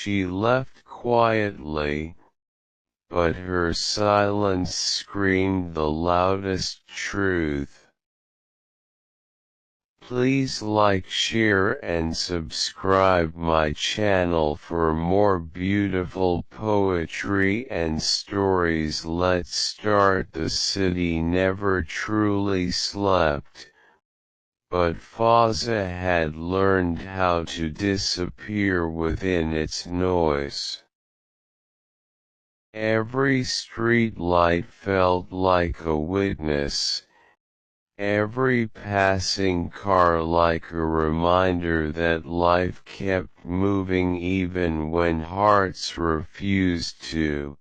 She left quietly, but her silence screamed the loudest truth. Please like, share and subscribe my channel for more beautiful poetry and stories. Let's start. The city never truly slept, but Fazza had learned how to disappear within its noise. Every street light felt like a witness, every passing car like a reminder that life kept moving even when hearts refused to.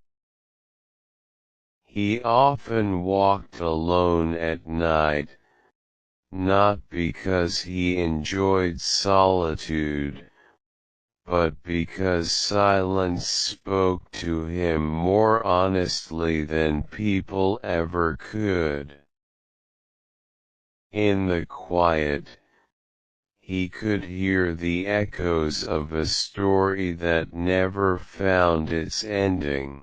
He often walked alone at night, not because he enjoyed solitude, but because silence spoke to him more honestly than people ever could. In the quiet, he could hear the echoes of a story that never found its ending.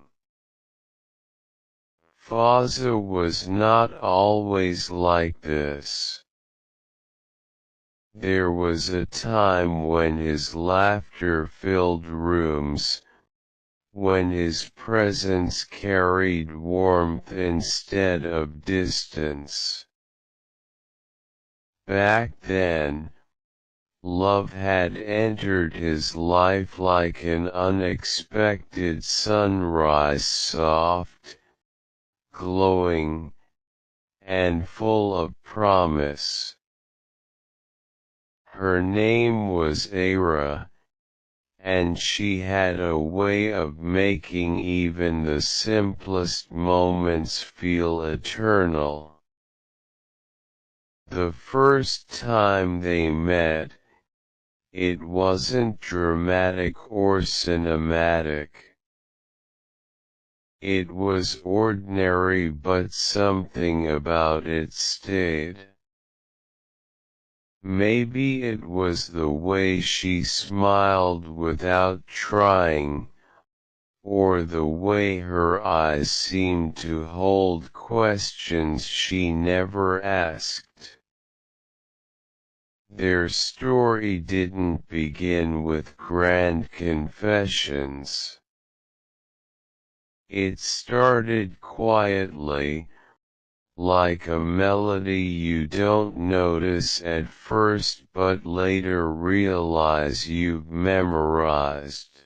Fazza was not always like this. There was a time when his laughter filled rooms, when his presence carried warmth instead of distance. Back then, love had entered his life like an unexpected sunrise, soft, glowing, and full of promise. Her name was Ara, and she had a way of making even the simplest moments feel eternal. The first time they met, it wasn't dramatic or cinematic. It was ordinary, but something about it stayed. Maybe it was the way she smiled without trying, or the way her eyes seemed to hold questions she never asked. Their story didn't begin with grand confessions. It started quietly, like a melody you don't notice at first but later realize you've memorized.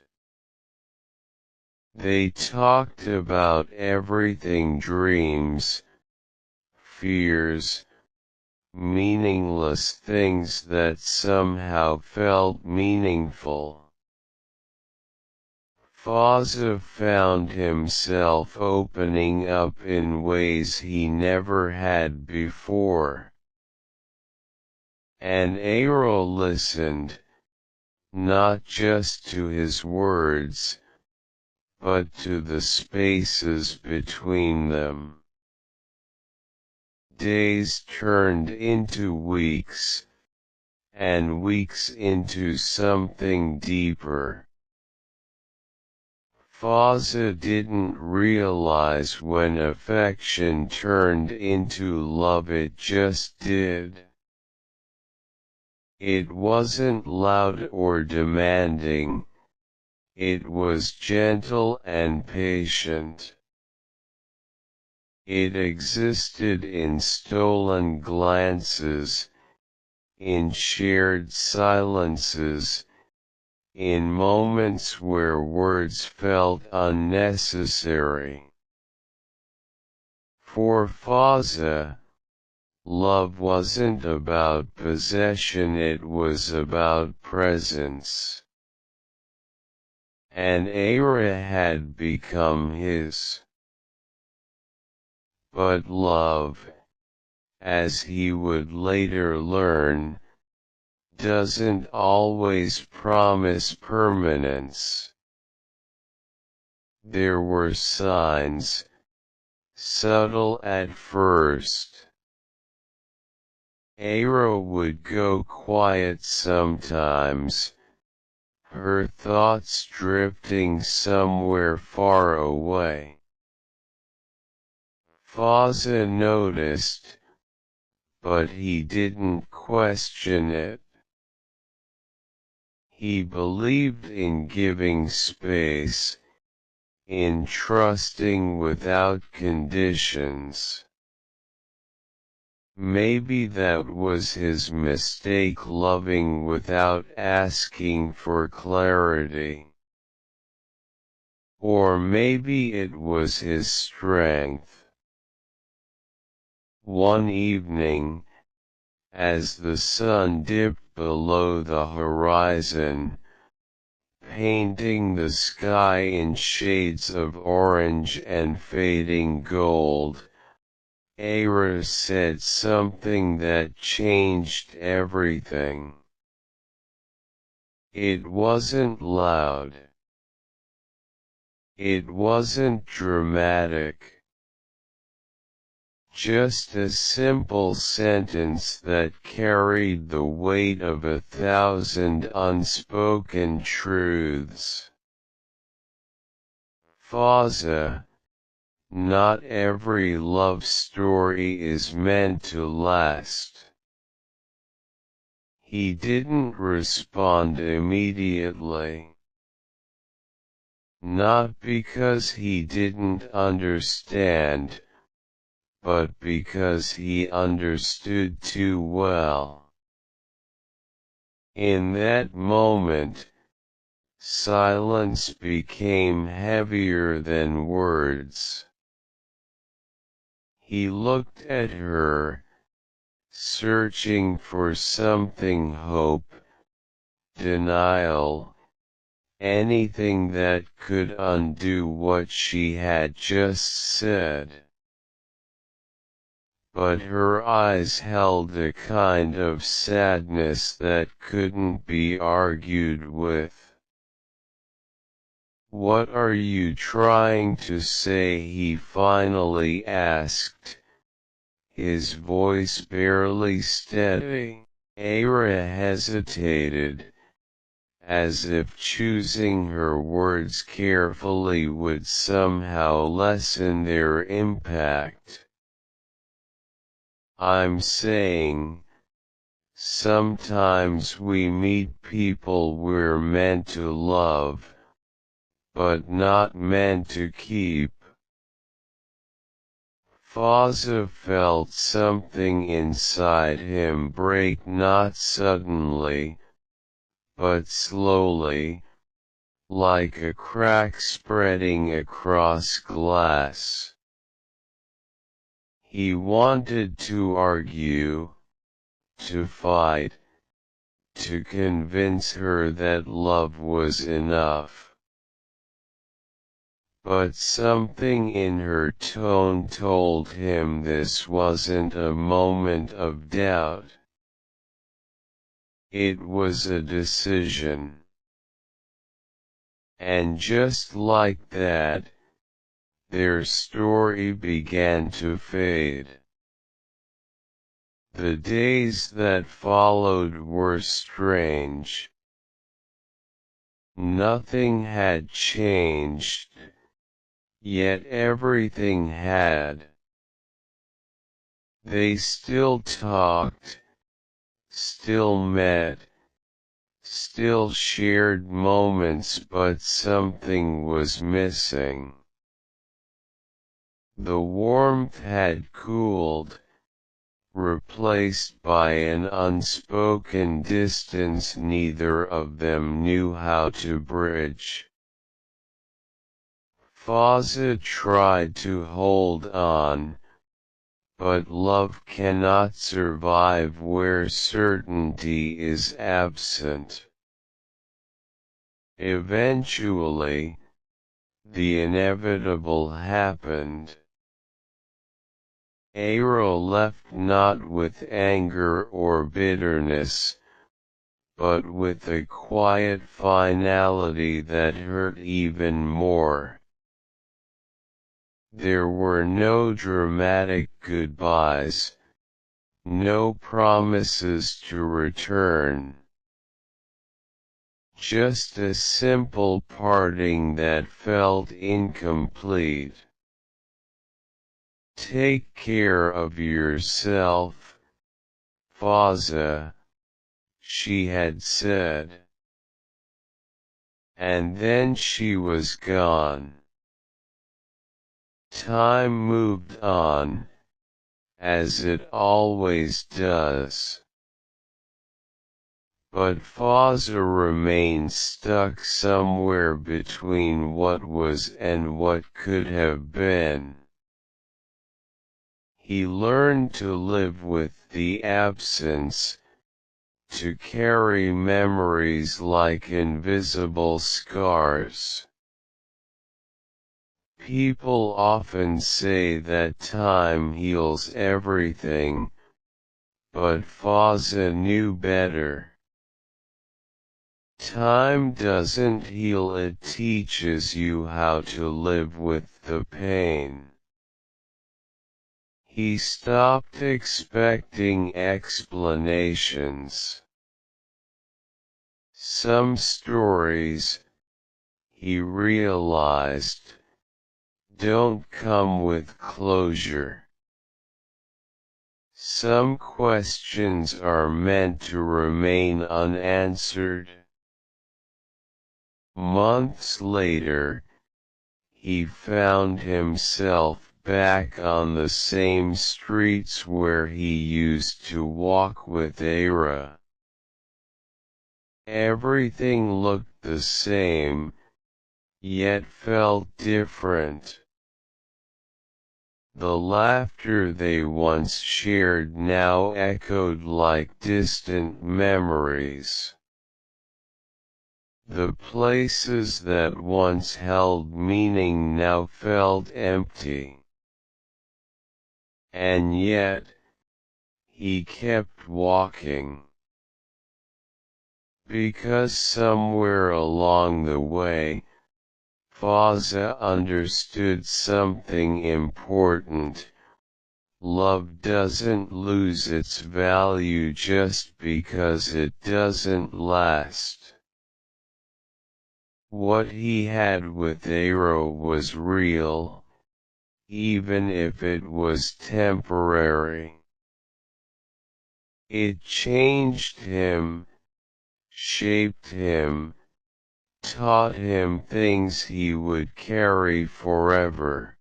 They talked about everything: dreams, fears, meaningless things that somehow felt meaningful. Fazza found himself opening up in ways he never had before. And Ara listened, not just to his words, but to the spaces between them. Days turned into weeks, and weeks into something deeper. Fazza didn't realize when affection turned into love, it just did. It wasn't loud or demanding, it was gentle and patient. It existed in stolen glances, in shared silences, in moments where words felt unnecessary. For Fazza, love wasn't about possession, it was about presence. And Ara had become his. But love, as he would later learn, doesn't always promise permanence. There were signs, subtle at first. Ara would go quiet sometimes, her thoughts drifting somewhere far away. Fazza noticed, but he didn't question it. He believed in giving space, in trusting without conditions. Maybe that was his mistake, loving without asking for clarity. Or maybe it was his strength. One evening, as the sun dipped below the horizon, painting the sky in shades of orange and fading gold, Ara said something that changed everything. It wasn't loud. It wasn't dramatic. Just a simple sentence that carried the weight of 1,000 unspoken truths. Fazza, not every love story is meant to last. He didn't respond immediately. Not because he didn't understand, but because he understood too well. In that moment, silence became heavier than words. He looked at her, searching for something: hope, denial, anything that could undo what she had just said. But her eyes held a kind of sadness that couldn't be argued with. "What are you trying to say?" he finally asked, his voice barely steady. Ara hesitated, as if choosing her words carefully would somehow lessen their impact. "I'm saying, sometimes we meet people we're meant to love, but not meant to keep." Fazza felt something inside him break, not suddenly, but slowly, like a crack spreading across glass. He wanted to argue, to fight, to convince her that love was enough. But something in her tone told him this wasn't a moment of doubt. It was a decision. And just like that, their story began to fade. The days that followed were strange. Nothing had changed, yet everything had. They still talked, still met, still shared moments, but something was missing. The warmth had cooled, replaced by an unspoken distance neither of them knew how to bridge. Fazza tried to hold on, but love cannot survive where certainty is absent. Eventually, the inevitable happened. Ara left not with anger or bitterness, but with a quiet finality that hurt even more. There were no dramatic goodbyes, no promises to return. just a simple parting that felt incomplete. Take care of yourself, Fazza, she had said. And then she was gone. Time moved on, as it always does. But Fazza remained stuck somewhere between what was and what could have been. He learned to live with the absence, to carry memories like invisible scars. People often say that time heals everything, but Fazza knew better. Time doesn't heal, it teaches you how to live with the pain. He stopped expecting explanations. Some stories, he realized, don't come with closure. Some questions are meant to remain unanswered. Months later, he found himself back on the same streets where he used to walk with Ara. Everything looked the same, yet felt different. The laughter they once shared now echoed like distant memories. The places that once held meaning now felt empty. And yet, he kept walking. Because somewhere along the way, Fazza understood something important. Love doesn't lose its value just because it doesn't last. What he had with Ara was real, even if it was temporary. It changed him, shaped him, taught him things he would carry forever.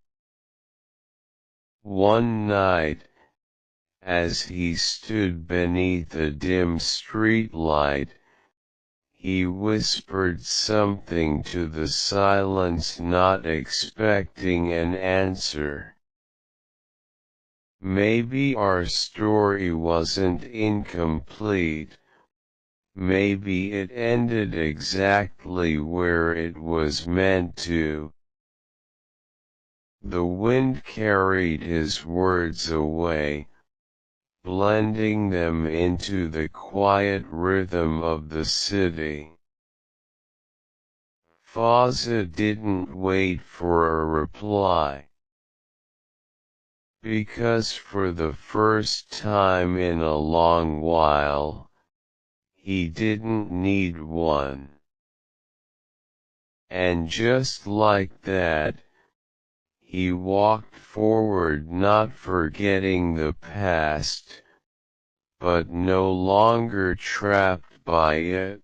One night, as he stood beneath a dim streetlight, he whispered something to the silence, not expecting an answer. Maybe our story wasn't incomplete. Maybe it ended exactly where it was meant to. The wind carried his words away, blending them into the quiet rhythm of the city. Fazza didn't wait for a reply. Because for the first time in a long while, he didn't need one. And just like that, he walked forward, not forgetting the past, but no longer trapped by it.